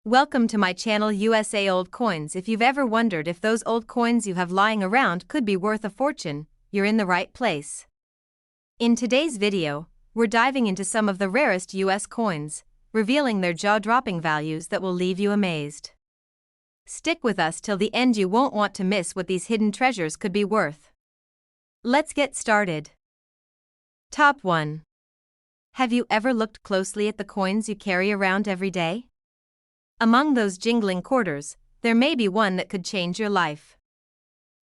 Welcome to my channel USA Old Coins. If you've ever wondered if those old coins you have lying around could be worth a fortune, you're in the right place. In today's video, we're diving into some of the rarest US coins, revealing their jaw-dropping values that will leave you amazed. Stick with us till the end, you won't want to miss what these hidden treasures could be worth. Let's get started. Top 1. Have you ever looked closely at the coins you carry around every day? Among those jingling quarters, there may be one that could change your life.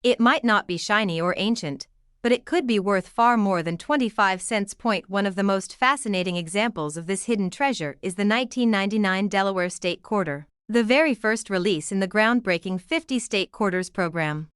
It might not be shiny or ancient, but it could be worth far more than 25 cents. One of the most fascinating examples of this hidden treasure is the 1999 Delaware State Quarter, the very first release in the groundbreaking 50 State Quarters program.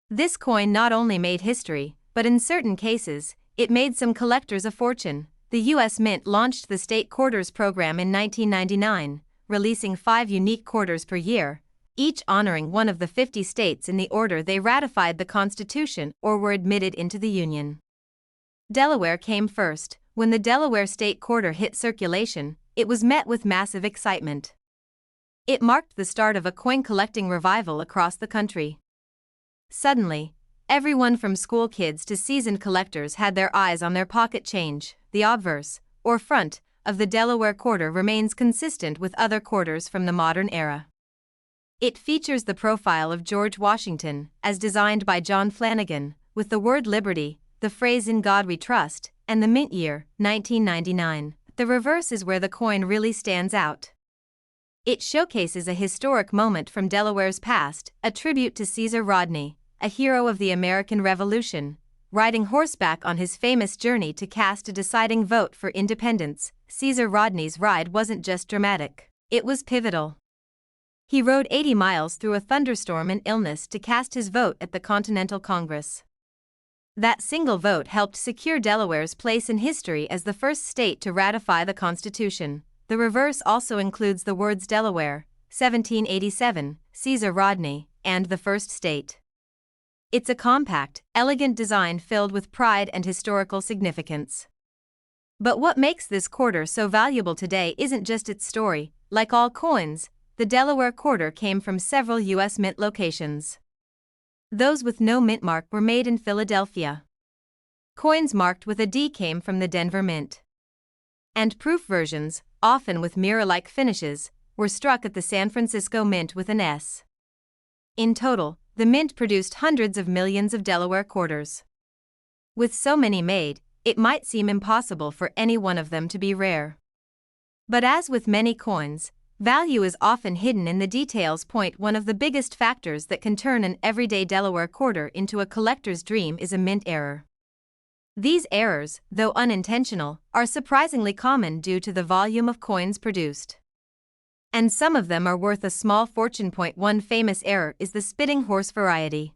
This coin not only made history, but in certain cases, it made some collectors a fortune. The U.S. Mint launched the State Quarters program in 1999, releasing 5 unique quarters per year, each honoring one of the 50 states in the order they ratified the Constitution or were admitted into the Union. Delaware came first. When the Delaware State Quarter hit circulation, it was met with massive excitement. It marked the start of a coin-collecting revival across the country. Suddenly, everyone from school kids to seasoned collectors had their eyes on their pocket change. The obverse, or front, of the Delaware Quarter remains consistent with other quarters from the modern era. It features the profile of George Washington, as designed by John Flanagan, with the word liberty, the phrase "In God We Trust," and the mint year, 1999. The reverse is where the coin really stands out. It showcases a historic moment from Delaware's past, a tribute to Caesar Rodney, a hero of the American Revolution, riding horseback on his famous journey to cast a deciding vote for independence. Caesar Rodney's ride wasn't just dramatic, it was pivotal. He rode 80 miles through a thunderstorm and illness to cast his vote at the Continental Congress. That single vote helped secure Delaware's place in history as the first state to ratify the Constitution. The reverse also includes the words Delaware, 1787, Caesar Rodney, and the first state. It's a compact, elegant design filled with pride and historical significance. But what makes this quarter so valuable today isn't just its story. Like all coins, the Delaware Quarter came from several U.S. mint locations. Those with no mint mark were made in Philadelphia. Coins marked with a D came from the Denver Mint. And proof versions, often with mirror-like finishes, were struck at the San Francisco Mint with an S. In total, the mint produced hundreds of millions of Delaware quarters. With so many made, it might seem impossible for any one of them to be rare. But as with many coins, value is often hidden in the details. One of the biggest factors that can turn an everyday Delaware quarter into a collector's dream is a mint error. These errors, though unintentional, are surprisingly common due to the volume of coins produced. And some of them are worth a small fortune. One famous error is the spitting horse variety.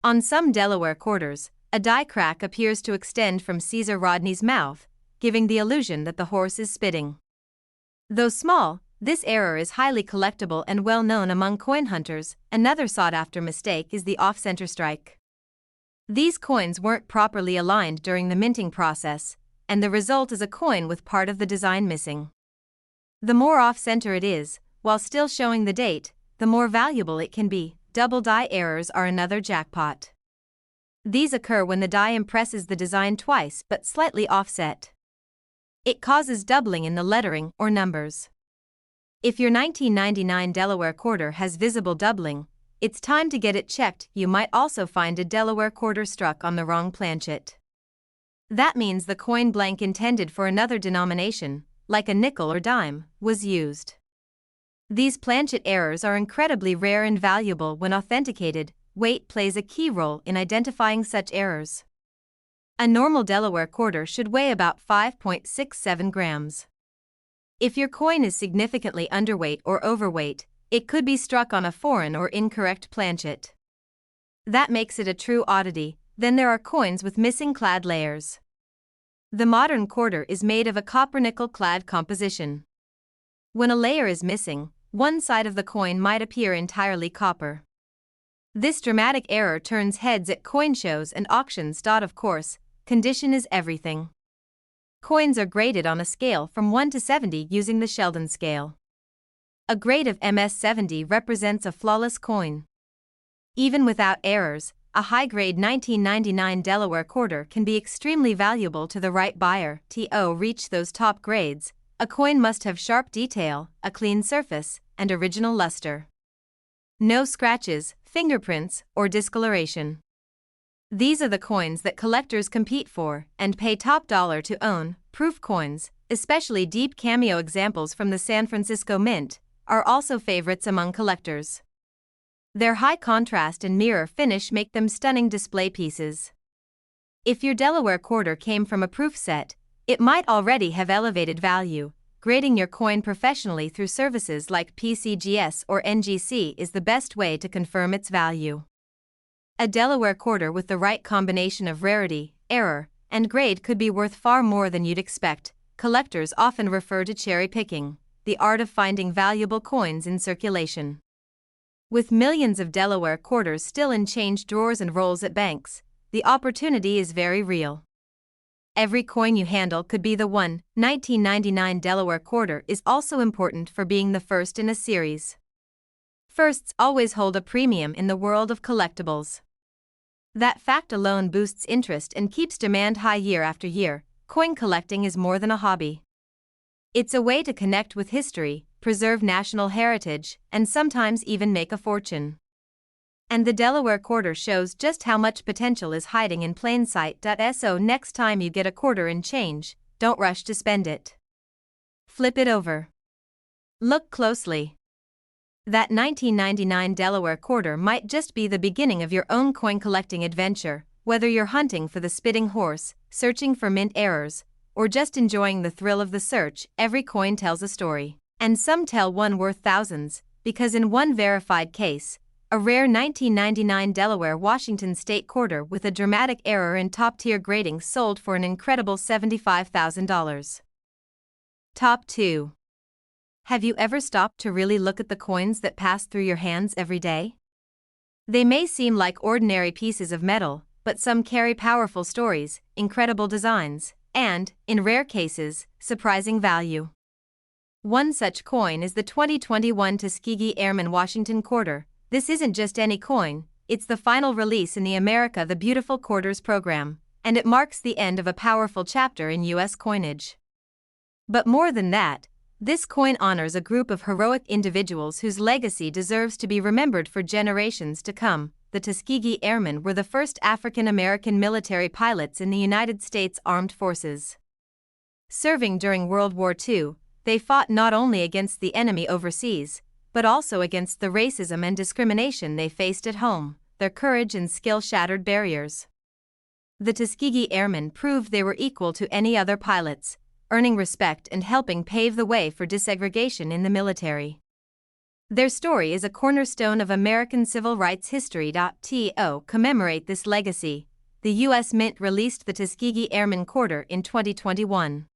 On some Delaware quarters, a die crack appears to extend from Caesar Rodney's mouth, giving the illusion that the horse is spitting. Though small, this error is highly collectible and well known among coin hunters. Another sought-after mistake is the off-center strike. These coins weren't properly aligned during the minting process, and the result is a coin with part of the design missing. The more off-center it is, while still showing the date, the more valuable it can be. Double die errors are another jackpot. These occur when the die impresses the design twice but slightly offset. It causes doubling in the lettering or numbers. If your 1999 Delaware Quarter has visible doubling, it's time to get it checked. You might also find a Delaware Quarter struck on the wrong planchet. That means the coin blank intended for another denomination, like a nickel or dime, was used. These planchet errors are incredibly rare and valuable when authenticated. Weight plays a key role in identifying such errors. A normal Delaware quarter should weigh about 5.67 grams. If your coin is significantly underweight or overweight, it could be struck on a foreign or incorrect planchet. That makes it a true oddity. Then there are coins with missing clad layers. The modern quarter is made of a copper-nickel clad composition. When a layer is missing, one side of the coin might appear entirely copper. This dramatic error turns heads at coin shows and auctions. Of course, condition is everything. Coins are graded on a scale from 1 to 70 using the Sheldon scale. A grade of MS-70 represents a flawless coin. Even without errors, a high-grade 1999 Delaware quarter can be extremely valuable to the right buyer. To reach those top grades, a coin must have sharp detail, a clean surface, and original luster. No scratches, fingerprints, or discoloration. These are the coins that collectors compete for and pay top dollar to own. Proof coins, especially deep cameo examples from the San Francisco Mint, are also favorites among collectors. Their high contrast and mirror finish make them stunning display pieces. If your Delaware quarter came from a proof set, it might already have elevated value. Grading your coin professionally through services like PCGS or NGC is the best way to confirm its value. A Delaware quarter with the right combination of rarity, error, and grade could be worth far more than you'd expect. Collectors often refer to cherry picking, the art of finding valuable coins in circulation. With millions of Delaware quarters still in change drawers and rolls at banks, the opportunity is very real. Every coin you handle could be the one. 1999 Delaware quarter is also important for being the first in a series. Firsts always hold a premium in the world of collectibles. That fact alone boosts interest and keeps demand high year after year. Coin collecting is more than a hobby. It's a way to connect with history, preserve national heritage, and sometimes even make a fortune. And the Delaware quarter shows just how much potential is hiding in plain sight. So next time you get a quarter in change, don't rush to spend it. Flip it over. Look closely. That 1999 Delaware quarter might just be the beginning of your own coin collecting adventure. Whether you're hunting for the spitting horse, searching for mint errors, or just enjoying the thrill of the search, every coin tells a story. And some tell one worth thousands, because in one verified case, a rare 1999 Delaware Washington State quarter with a dramatic error in top-tier grading sold for an incredible $75,000. Top 2. Have you ever stopped to really look at the coins that pass through your hands every day? They may seem like ordinary pieces of metal, but some carry powerful stories, incredible designs, and, in rare cases, surprising value. One such coin is the 2021 Tuskegee Airman Washington Quarter. This isn't just any coin, it's the final release in the America the Beautiful Quarters program, and it marks the end of a powerful chapter in U.S. coinage. But more than that, this coin honors a group of heroic individuals whose legacy deserves to be remembered for generations to come. The Tuskegee Airmen were the first African-American military pilots in the United States Armed Forces. Serving during World War II, they fought not only against the enemy overseas, but also against the racism and discrimination they faced at home. Their courage and skill shattered barriers. The Tuskegee Airmen proved they were equal to any other pilots, earning respect and helping pave the way for desegregation in the military. Their story is a cornerstone of American civil rights history. To commemorate this legacy, the U.S. Mint released the Tuskegee Airman Quarter in 2021.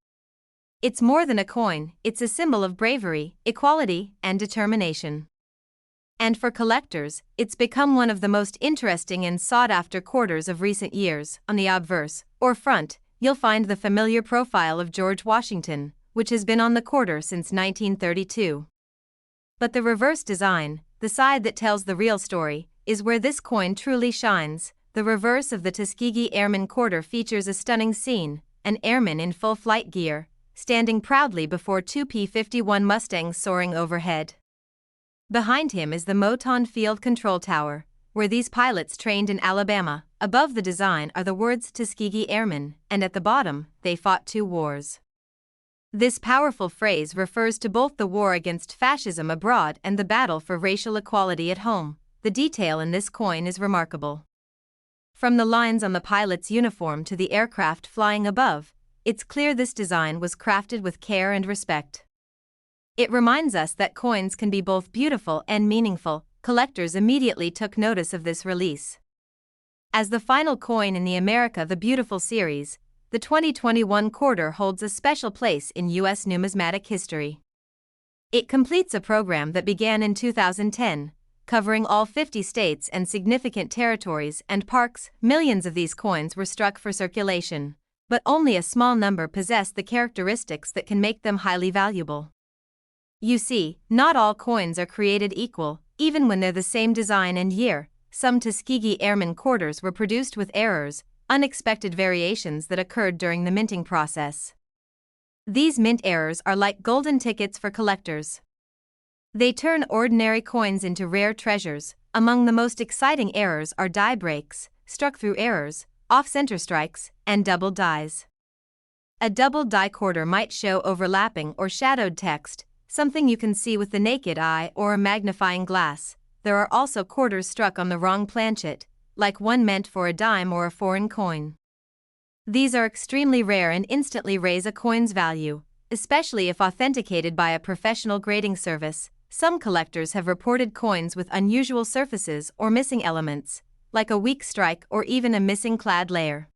It's more than a coin, it's a symbol of bravery, equality, and determination. And for collectors, it's become one of the most interesting and sought-after quarters of recent years. On the obverse, or front, you'll find the familiar profile of George Washington, which has been on the quarter since 1932. But the reverse design, the side that tells the real story, is where this coin truly shines. The reverse of the Tuskegee Airman Quarter features a stunning scene, an airman in full flight gear, standing proudly before two P-51 Mustangs soaring overhead. Behind him is the Moton Field Control Tower, where these pilots trained in Alabama. Above the design are the words Tuskegee Airmen, and at the bottom, they fought 2 wars. This powerful phrase refers to both the war against fascism abroad and the battle for racial equality at home. The detail in this coin is remarkable. From the lines on the pilot's uniform to the aircraft flying above, it's clear this design was crafted with care and respect. It reminds us that coins can be both beautiful and meaningful. Collectors immediately took notice of this release. As the final coin in the America the Beautiful series, the 2021 quarter holds a special place in U.S. numismatic history. It completes a program that began in 2010, covering all 50 states and significant territories and parks. Millions of these coins were struck for circulation, but only a small number possess the characteristics that can make them highly valuable. You see, not all coins are created equal, even when they're the same design and year. Some Tuskegee Airmen quarters were produced with errors, unexpected variations that occurred during the minting process. These mint errors are like golden tickets for collectors. They turn ordinary coins into rare treasures. Among the most exciting errors are die breaks, struck through errors, off-center strikes, and double dies. A double die quarter might show overlapping or shadowed text, something you can see with the naked eye or a magnifying glass. There are also quarters struck on the wrong planchet, like one meant for a dime or a foreign coin. These are extremely rare and instantly raise a coin's value, especially if authenticated by a professional grading service. Some collectors have reported coins with unusual surfaces or missing elements, like a weak strike or even a missing clad layer.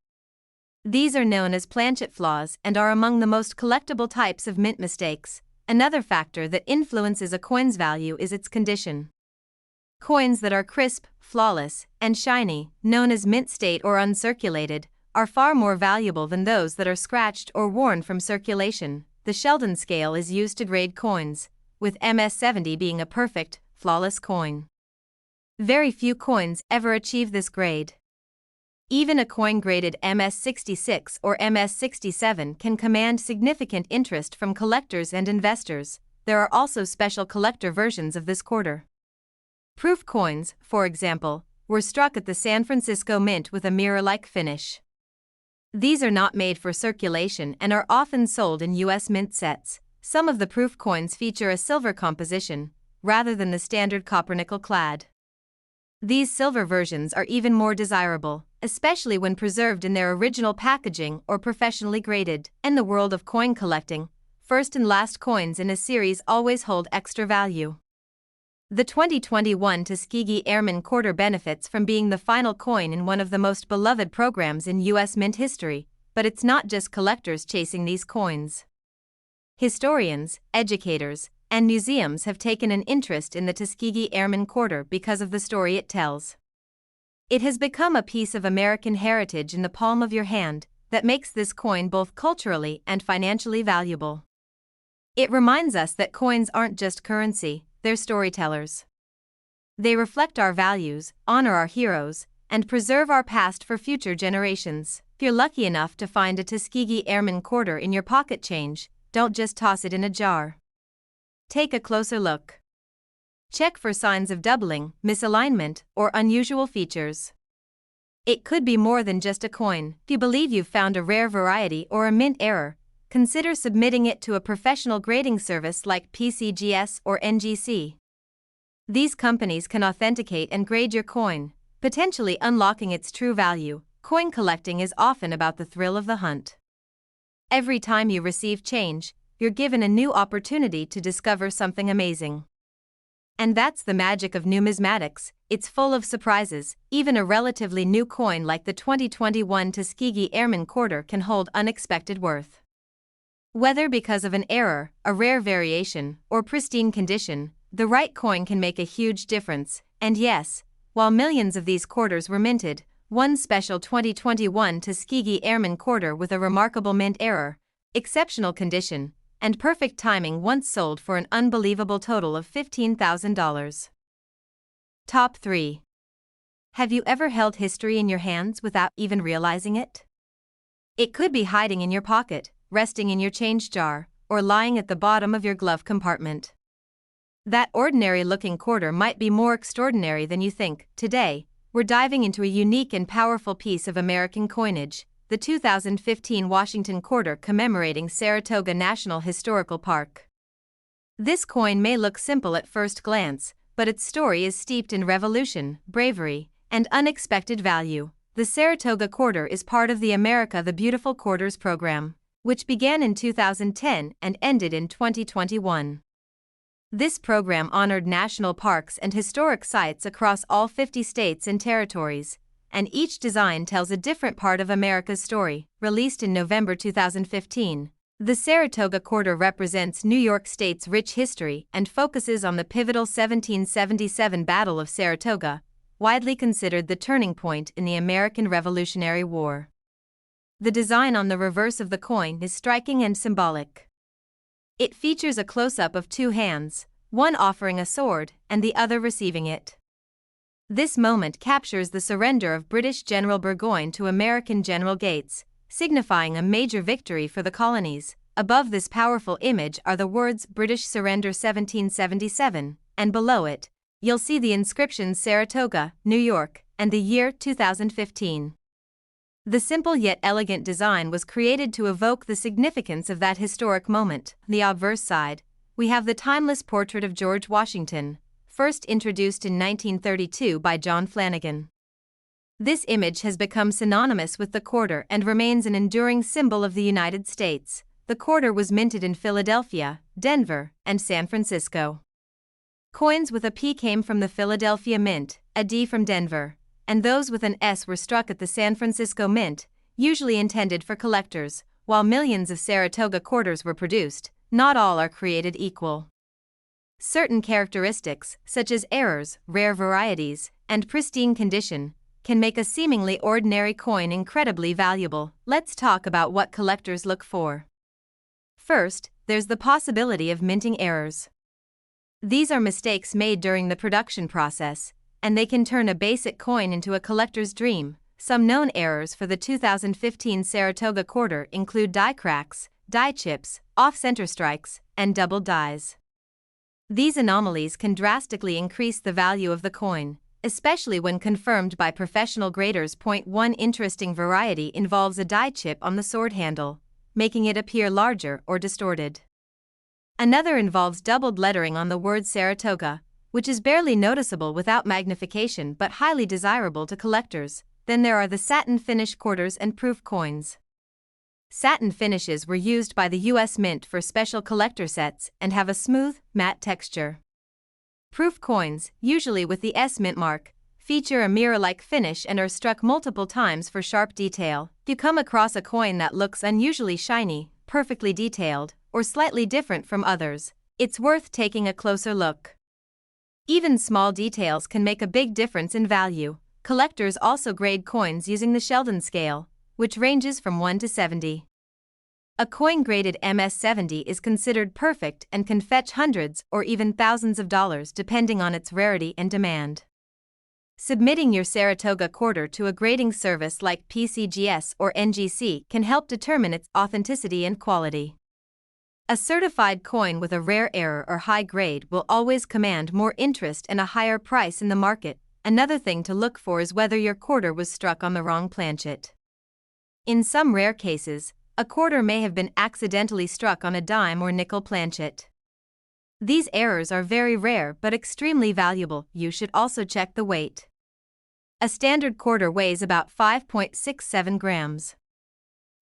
These are known as planchet flaws and are among the most collectible types of mint mistakes. Another factor that influences a coin's value is its condition. Coins that are crisp, flawless, and shiny, known as mint state or uncirculated, are far more valuable than those that are scratched or worn from circulation. The Sheldon scale is used to grade coins, with MS-70 being a perfect, flawless coin. Very few coins ever achieve this grade. Even a coin graded MS-66 or MS-67 can command significant interest from collectors and investors. There are also special collector versions of this quarter. Proof coins, for example, were struck at the San Francisco Mint with a mirror-like finish. These are not made for circulation and are often sold in U.S. mint sets. Some of the proof coins feature a silver composition, rather than the standard copper-nickel clad. These silver versions are even more desirable, especially when preserved in their original packaging or professionally graded. In the world of coin collecting, first and last coins in a series always hold extra value. The 2021 Tuskegee Airmen quarter benefits from being the final coin in one of the most beloved programs in U.S. mint history, but it's not just collectors chasing these coins. Historians, educators, and museums have taken an interest in the Tuskegee Airmen quarter because of the story it tells. It has become a piece of American heritage in the palm of your hand that makes this coin both culturally and financially valuable. It reminds us that coins aren't just currency, they're storytellers. They reflect our values, honor our heroes, and preserve our past for future generations. If you're lucky enough to find a Tuskegee Airmen quarter in your pocket change, don't just toss it in a jar. Take a closer look. Check for signs of doubling, misalignment, or unusual features. It could be more than just a coin. If you believe you've found a rare variety or a mint error, consider submitting it to a professional grading service like PCGS or NGC. These companies can authenticate and grade your coin, potentially unlocking its true value. Coin collecting is often about the thrill of the hunt. Every time you receive change, you're given a new opportunity to discover something amazing. And that's the magic of numismatics. It's full of surprises. Even a relatively new coin like the 2021 Tuskegee Airmen quarter can hold unexpected worth. Whether because of an error, a rare variation, or pristine condition, the right coin can make a huge difference. And yes, while millions of these quarters were minted, one special 2021 Tuskegee Airmen quarter with a remarkable mint error, exceptional condition, and perfect timing once sold for an unbelievable total of $15,000. Top 3. Have you ever held history in your hands without even realizing it? It could be hiding in your pocket, resting in your change jar, or lying at the bottom of your glove compartment. That ordinary-looking quarter might be more extraordinary than you think. Today, we're diving into a unique and powerful piece of American coinage, the 2015 Washington quarter commemorating Saratoga National Historical Park. This coin may look simple at first glance, but its story is steeped in revolution, bravery, and unexpected value. The Saratoga quarter is part of the America the Beautiful Quarters program, which began in 2010 and ended in 2021. This program honored national parks and historic sites across all 50 states and territories, and each design tells a different part of America's story. Released in November 2015, the Saratoga quarter represents New York State's rich history and focuses on the pivotal 1777 Battle of Saratoga, widely considered the turning point in the American Revolutionary War. The design on the reverse of the coin is striking and symbolic. It features a close-up of two hands, one offering a sword and the other receiving it. This moment captures the surrender of British General Burgoyne to American General Gates, signifying a major victory for the colonies. Above this powerful image are the words British Surrender 1777, and below it, you'll see the inscriptions Saratoga, New York, and the year 2015. The simple yet elegant design was created to evoke the significance of that historic moment. On the obverse side, we have the timeless portrait of George Washington, first introduced in 1932 by John Flanagan. This image has become synonymous with the quarter and remains an enduring symbol of the United States. The quarter was minted in Philadelphia, Denver, and San Francisco. Coins with a P came from the Philadelphia Mint, a D from Denver, and those with an S were struck at the San Francisco Mint, usually intended for collectors. While millions of Saratoga quarters were produced, not all are created equal. Certain characteristics, such as errors, rare varieties, and pristine condition, can make a seemingly ordinary coin incredibly valuable. Let's talk about what collectors look for. First, there's the possibility of minting errors. These are mistakes made during the production process, and they can turn a basic coin into a collector's dream. Some known errors for the 2015 Saratoga quarter include die cracks, die chips, off-center strikes, and doubled dies. These anomalies can drastically increase the value of the coin, especially when confirmed by professional graders. One interesting variety involves a die chip on the sword handle, making it appear larger or distorted. Another involves doubled lettering on the word Saratoga, which is barely noticeable without magnification but highly desirable to collectors. Then there are the satin finish quarters and proof coins. Satin finishes were used by the U.S. Mint for special collector sets and have a smooth, matte texture. Proof coins, usually with the S Mint mark, feature a mirror-like finish and are struck multiple times for sharp detail. If you come across a coin that looks unusually shiny, perfectly detailed, or slightly different from others, it's worth taking a closer look. Even small details can make a big difference in value. Collectors also grade coins using the Sheldon scale, which ranges from 1 to 70. A coin graded MS-70 is considered perfect and can fetch hundreds or even thousands of dollars depending on its rarity and demand. Submitting your Saratoga quarter to a grading service like PCGS or NGC can help determine its authenticity and quality. A certified coin with a rare error or high grade will always command more interest and a higher price in the market. Another thing to look for is whether your quarter was struck on the wrong planchet. In some rare cases, a quarter may have been accidentally struck on a dime or nickel planchet. These errors are very rare but extremely valuable. You should also check the weight. A standard quarter weighs about 5.67 grams.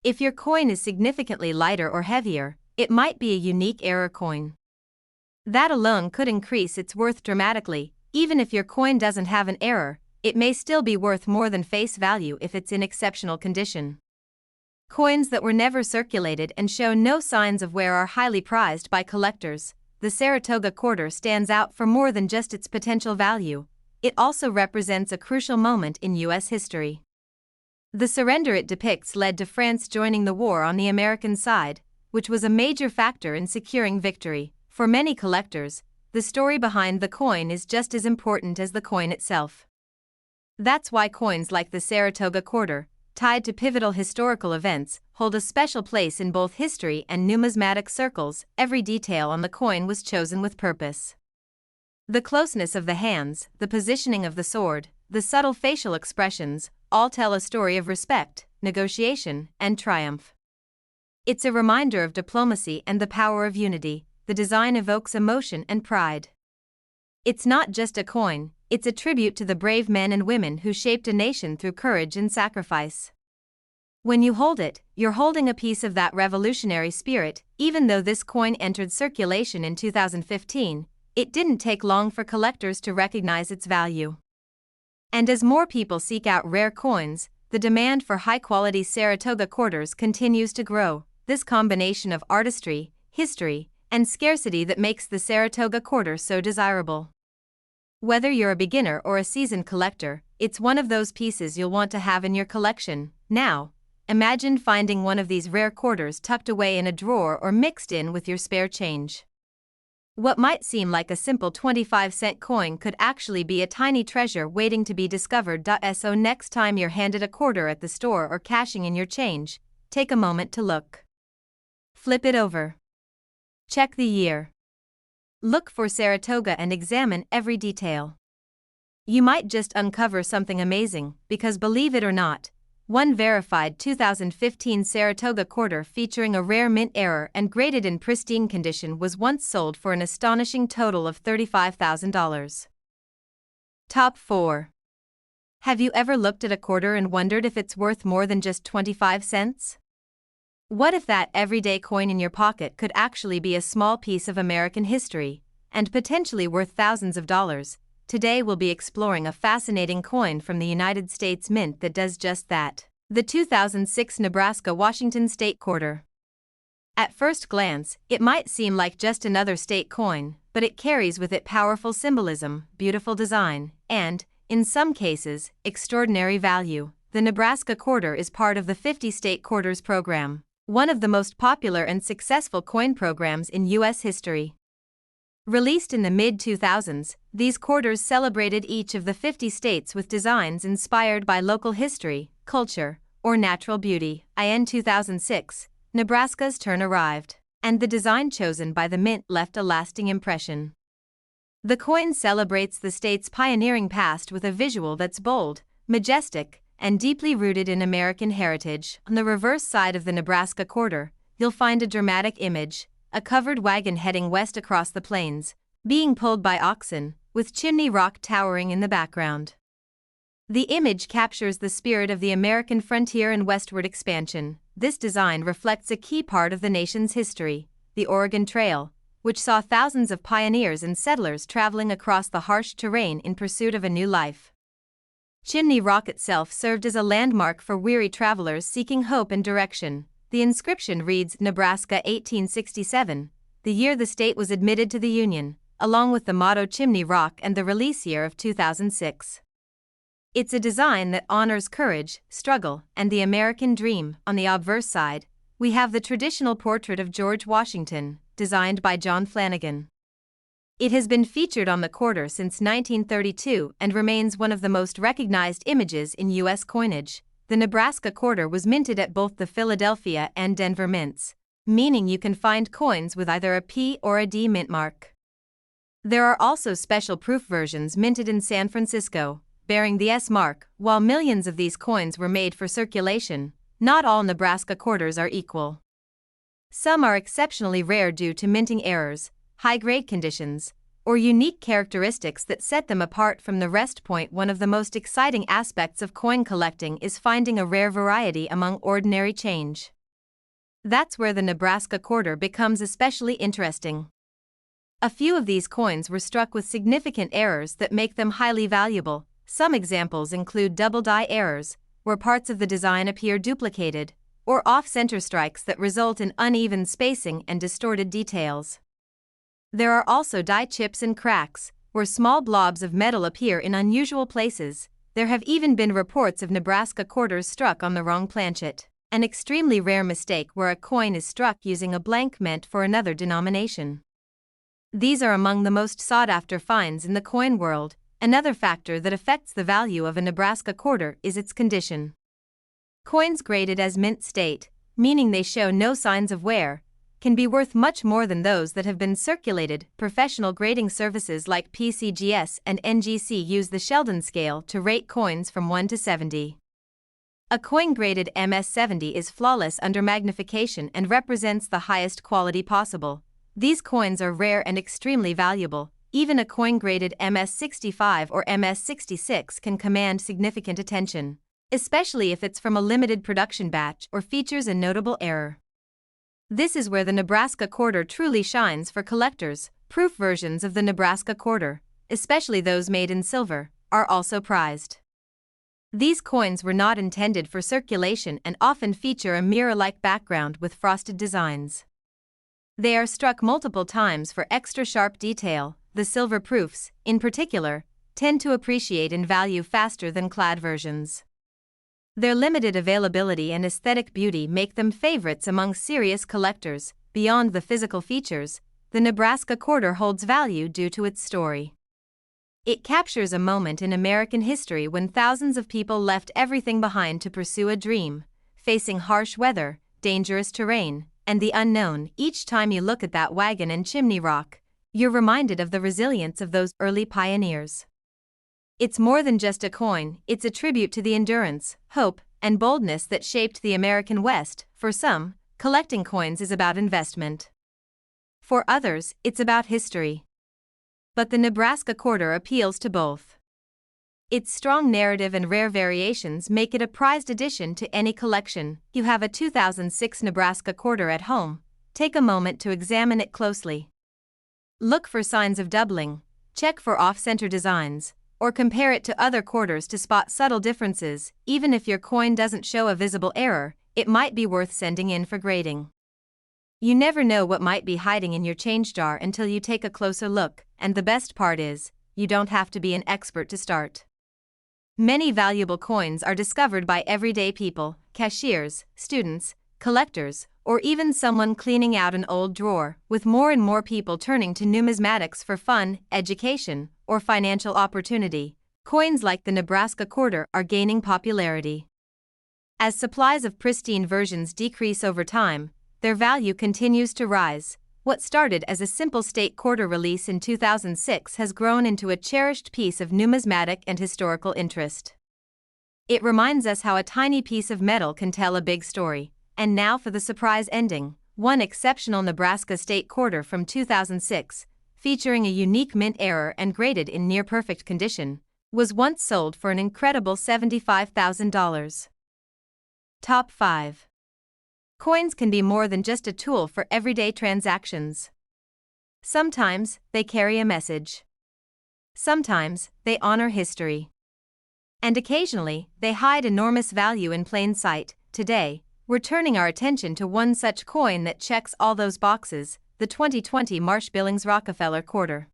If your coin is significantly lighter or heavier, it might be a unique error coin. That alone could increase its worth dramatically. Even if your coin doesn't have an error, it may still be worth more than face value if it's in exceptional condition. Coins that were never circulated and show no signs of wear are highly prized by collectors. The Saratoga quarter stands out for more than just its potential value. It also represents a crucial moment in U.S. history. The surrender it depicts led to France joining the war on the American side, which was a major factor in securing victory. For many collectors, the story behind the coin is just as important as the coin itself. That's why coins like the Saratoga quarter, tied to pivotal historical events, hold a special place in both history and numismatic circles. Every detail on the coin was chosen with purpose. The closeness of the hands, the positioning of the sword, the subtle facial expressions, all tell a story of respect, negotiation, and triumph. It's a reminder of diplomacy and the power of unity. The design evokes emotion and pride. It's not just a coin, it's a tribute to the brave men and women who shaped a nation through courage and sacrifice. When you hold it, you're holding a piece of that revolutionary spirit. Even though this coin entered circulation in 2015, it didn't take long for collectors to recognize its value. And as more people seek out rare coins, the demand for high-quality Saratoga quarters continues to grow. This combination of artistry, history, and scarcity that makes the Saratoga quarter so desirable. Whether you're a beginner or a seasoned collector, it's one of those pieces you'll want to have in your collection. Now, imagine finding one of these rare quarters tucked away in a drawer or mixed in with your spare change. What might seem like a simple 25-cent coin could actually be a tiny treasure waiting to be discovered. So next time you're handed a quarter at the store or cashing in your change, take a moment to look. Flip it over. Check the year. Look for Saratoga and examine every detail. You might just uncover something amazing, because believe it or not, one verified 2015 Saratoga quarter featuring a rare mint error and graded in pristine condition was once sold for an astonishing total of $35,000. Top 4. Have you ever looked at a quarter and wondered if it's worth more than just 25 cents? What if that everyday coin in your pocket could actually be a small piece of American history, and potentially worth thousands of dollars? Today we'll be exploring a fascinating coin from the United States Mint that does just that. The 2006 Nebraska Washington State Quarter. At first glance, it might seem like just another state coin, but it carries with it powerful symbolism, beautiful design, and, in some cases, extraordinary value. The Nebraska Quarter is part of the 50 State Quarters program, one of the most popular and successful coin programs in U.S. history. Released in the mid-2000s, these quarters celebrated each of the 50 states with designs inspired by local history, culture, or natural beauty. In 2006, Nebraska's turn arrived, and the design chosen by the Mint left a lasting impression. The coin celebrates the state's pioneering past with a visual that's bold, majestic, and deeply rooted in American heritage. On the reverse side of the Nebraska quarter, you'll find a dramatic image, a covered wagon heading west across the plains, being pulled by oxen, with Chimney Rock towering in the background. The image captures the spirit of the American frontier and westward expansion. This design reflects a key part of the nation's history, the Oregon Trail, which saw thousands of pioneers and settlers traveling across the harsh terrain in pursuit of a new life. Chimney Rock itself served as a landmark for weary travelers seeking hope and direction. The inscription reads Nebraska 1867, the year the state was admitted to the Union, along with the motto Chimney Rock and the release year of 2006. It's a design that honors courage, struggle, and the American dream. On the obverse side, we have the traditional portrait of George Washington, designed by John Flanagan. It has been featured on the quarter since 1932 and remains one of the most recognized images in U.S. coinage. The Nebraska quarter was minted at both the Philadelphia and Denver mints, meaning you can find coins with either a P or a D mint mark. There are also special proof versions minted in San Francisco, bearing the S mark. While millions of these coins were made for circulation, not all Nebraska quarters are equal. Some are exceptionally rare due to minting errors, high-grade conditions, or unique characteristics that set them apart from the rest. One of the most exciting aspects of coin collecting is finding a rare variety among ordinary change. That's where the Nebraska quarter becomes especially interesting. A few of these coins were struck with significant errors that make them highly valuable. Some examples include double die errors, where parts of the design appear duplicated, or off-center strikes that result in uneven spacing and distorted details. There are also die chips and cracks, where small blobs of metal appear in unusual places. There have even been reports of Nebraska quarters struck on the wrong planchet, an extremely rare mistake where a coin is struck using a blank meant for another denomination. These are among the most sought-after finds in the coin world. Another factor that affects the value of a Nebraska quarter is its condition. Coins graded as mint state, meaning they show no signs of wear, can be worth much more than those that have been circulated. Professional grading services like PCGS and NGC use the Sheldon scale to rate coins from 1 to 70. A coin graded MS-70 is flawless under magnification and represents the highest quality possible. These coins are rare and extremely valuable. Even a coin graded MS-65 or MS-66 can command significant attention, especially if it's from a limited production batch or features a notable error. This is where the Nebraska quarter truly shines for collectors. Proof versions of the Nebraska quarter, especially those made in silver, are also prized. These coins were not intended for circulation and often feature a mirror-like background with frosted designs. They are struck multiple times for extra sharp detail. The silver proofs, in particular, tend to appreciate in value faster than clad versions. Their limited availability and aesthetic beauty make them favorites among serious collectors. Beyond the physical features, the Nebraska quarter holds value due to its story. It captures a moment in American history when thousands of people left everything behind to pursue a dream, facing harsh weather, dangerous terrain, and the unknown. Each time you look at that wagon and chimney rock, you're reminded of the resilience of those early pioneers. It's more than just a coin, it's a tribute to the endurance, hope, and boldness that shaped the American West. For some, collecting coins is about investment. For others, it's about history. But the Nebraska quarter appeals to both. Its strong narrative and rare variations make it a prized addition to any collection. You have a 2006 Nebraska quarter at home. Take a moment to examine it closely. Look for signs of doubling, check for off-center designs, or compare it to other quarters to spot subtle differences. Even if your coin doesn't show a visible error, it might be worth sending in for grading. You never know what might be hiding in your change jar until you take a closer look, and the best part is, you don't have to be an expert to start. Many valuable coins are discovered by everyday people, cashiers, students, collectors, or even someone cleaning out an old drawer. With more and more people turning to numismatics for fun, education, or financial opportunity, coins like the Nebraska quarter are gaining popularity. As supplies of pristine versions decrease over time, their value continues to rise. What started as a simple state quarter release in 2006 has grown into a cherished piece of numismatic and historical interest. It reminds us how a tiny piece of metal can tell a big story. And now for the surprise ending. One exceptional Nebraska state quarter from 2006, featuring a unique mint error and graded in near-perfect condition, was once sold for an incredible $75,000. Top 5. Coins can be more than just a tool for everyday transactions. Sometimes, they carry a message. Sometimes, they honor history. And occasionally, they hide enormous value in plain sight. Today, we're turning our attention to one such coin that checks all those boxes, the 2020 Marsh-Billings Rockefeller quarter.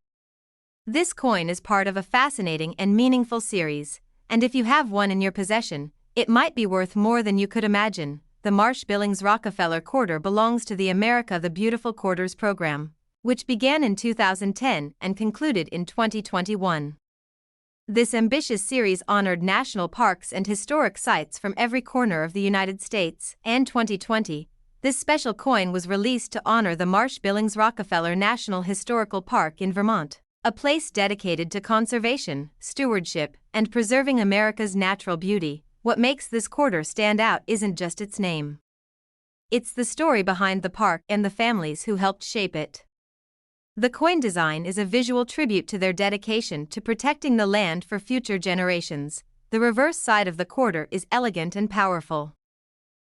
This coin is part of a fascinating and meaningful series, and if you have one in your possession, it might be worth more than you could imagine. The Marsh-Billings Rockefeller quarter belongs to the America the Beautiful Quarters program, which began in 2010 and concluded in 2021. This ambitious series honored national parks and historic sites from every corner of the United States. In 2020, this special coin was released to honor the Marsh-Billings Rockefeller National Historical Park in Vermont, a place dedicated to conservation, stewardship, and preserving America's natural beauty. What makes this quarter stand out isn't just its name. It's the story behind the park and the families who helped shape it. The coin design is a visual tribute to their dedication to protecting the land for future generations. The reverse side of the quarter is elegant and powerful.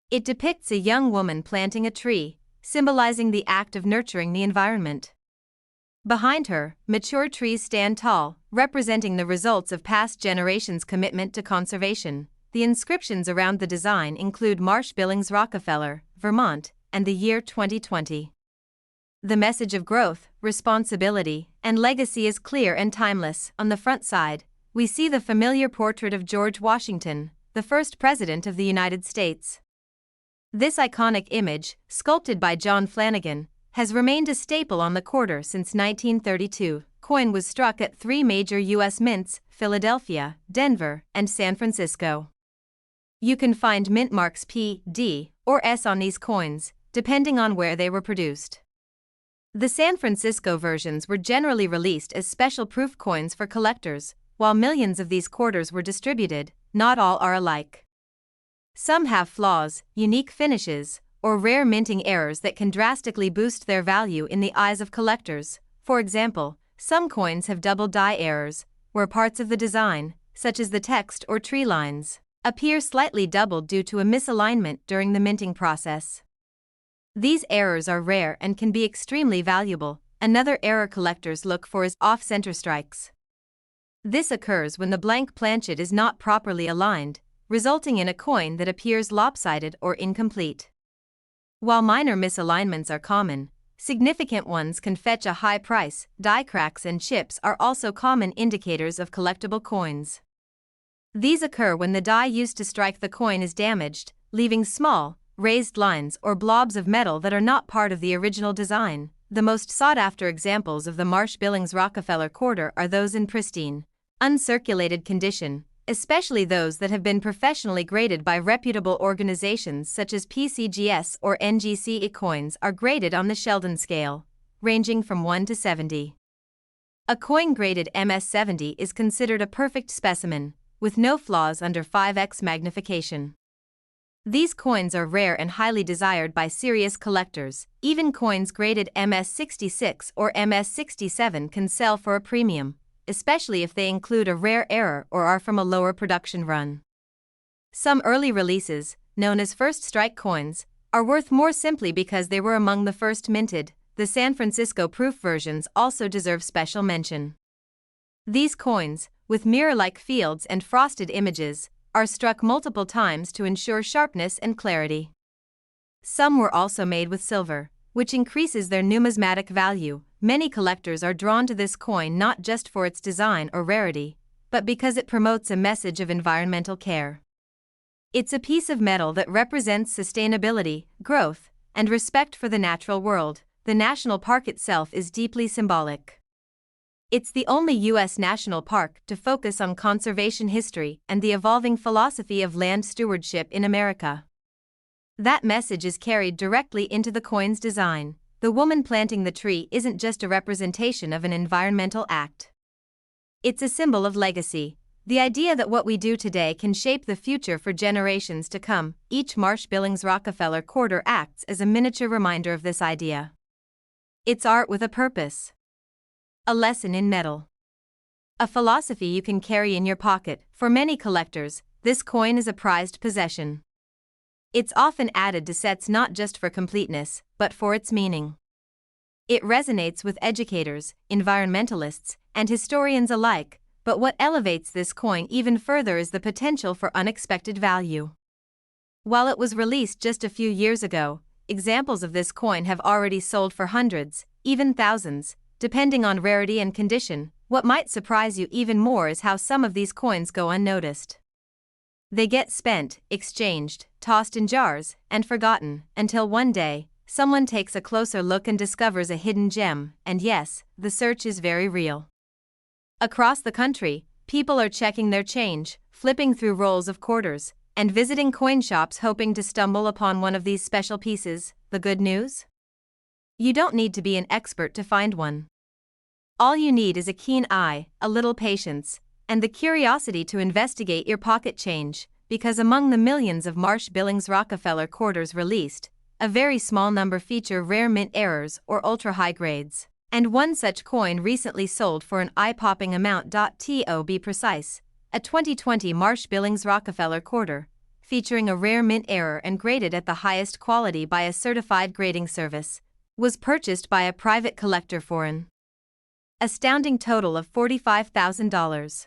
It depicts a young woman planting a tree, symbolizing the act of nurturing the environment. Behind her, mature trees stand tall, representing the results of past generations' commitment to conservation. The inscriptions around the design include Marsh-Billings Rockefeller, Vermont, and the year 2020. The message of growth, responsibility, and legacy is clear and timeless. On the front side, we see the familiar portrait of George Washington, the first President of the United States. This iconic image, sculpted by John Flanagan, has remained a staple on the quarter since 1932. Coin was struck at 3 major U.S. mints, Philadelphia, Denver, and San Francisco. You can find mint marks P, D, or S on these coins, depending on where they were produced. The San Francisco versions were generally released as special proof coins for collectors. While millions of these quarters were distributed, not all are alike. Some have flaws, unique finishes, or rare minting errors that can drastically boost their value in the eyes of collectors. For example, some coins have double die errors, where parts of the design, such as the text or tree lines, appear slightly doubled due to a misalignment during the minting process. These errors are rare and can be extremely valuable. Another error collectors look for is off-center strikes. This occurs when the blank planchet is not properly aligned, resulting in a coin that appears lopsided or incomplete. While minor misalignments are common, significant ones can fetch a high price. Die cracks and chips are also common indicators of collectible coins. These occur when the die used to strike the coin is damaged, leaving small, raised lines or blobs of metal that are not part of the original design. The most sought-after examples of the Marsh-Billings-Rockefeller quarter are those in pristine, uncirculated condition, especially those that have been professionally graded by reputable organizations such as PCGS or NGC. Coins are graded on the Sheldon scale, ranging from 1 to 70. A coin graded MS-70 is considered a perfect specimen, with no flaws under 5x magnification. These coins are rare and highly desired by serious collectors. Even coins graded MS-66 or MS-67 can sell for a premium, especially if they include a rare error or are from a lower production run. Some early releases, known as first strike coins, are worth more simply because they were among the first minted. The San Francisco proof versions also deserve special mention. These coins, with mirror-like fields and frosted images, are struck multiple times to ensure sharpness and clarity. Some were also made with silver, which increases their numismatic value. Many collectors are drawn to this coin not just for its design or rarity, but because it promotes a message of environmental care. It's a piece of metal that represents sustainability, growth, and respect for the natural world. The national park itself is deeply symbolic. It's the only U.S. national park to focus on conservation history and the evolving philosophy of land stewardship in America. That message is carried directly into the coin's design. The woman planting the tree isn't just a representation of an environmental act. It's a symbol of legacy, the idea that what we do today can shape the future for generations to come. Each Marsh-Billings-Rockefeller quarter acts as a miniature reminder of this idea. It's art with a purpose. A lesson in metal. A philosophy you can carry in your pocket. For many collectors, this coin is a prized possession. It's often added to sets not just for completeness, but for its meaning. It resonates with educators, environmentalists, and historians alike, but what elevates this coin even further is the potential for unexpected value. While it was released just a few years ago, examples of this coin have already sold for hundreds, even thousands, depending on rarity and condition. What might surprise you even more is how some of these coins go unnoticed. They get spent, exchanged, tossed in jars, and forgotten, until one day, someone takes a closer look and discovers a hidden gem. And yes, the search is very real. Across the country, people are checking their change, flipping through rolls of quarters, and visiting coin shops hoping to stumble upon one of these special pieces. The good news? You don't need to be an expert to find one. All you need is a keen eye, a little patience, and the curiosity to investigate your pocket change, because among the millions of Marsh-Billings-Rockefeller quarters released, a very small number feature rare mint errors or ultra-high grades, and one such coin recently sold for an eye-popping amount. To be precise, a 2020 Marsh-Billings-Rockefeller quarter, featuring a rare mint error and graded at the highest quality by a certified grading service, was purchased by a private collector for an astounding total of $45,000.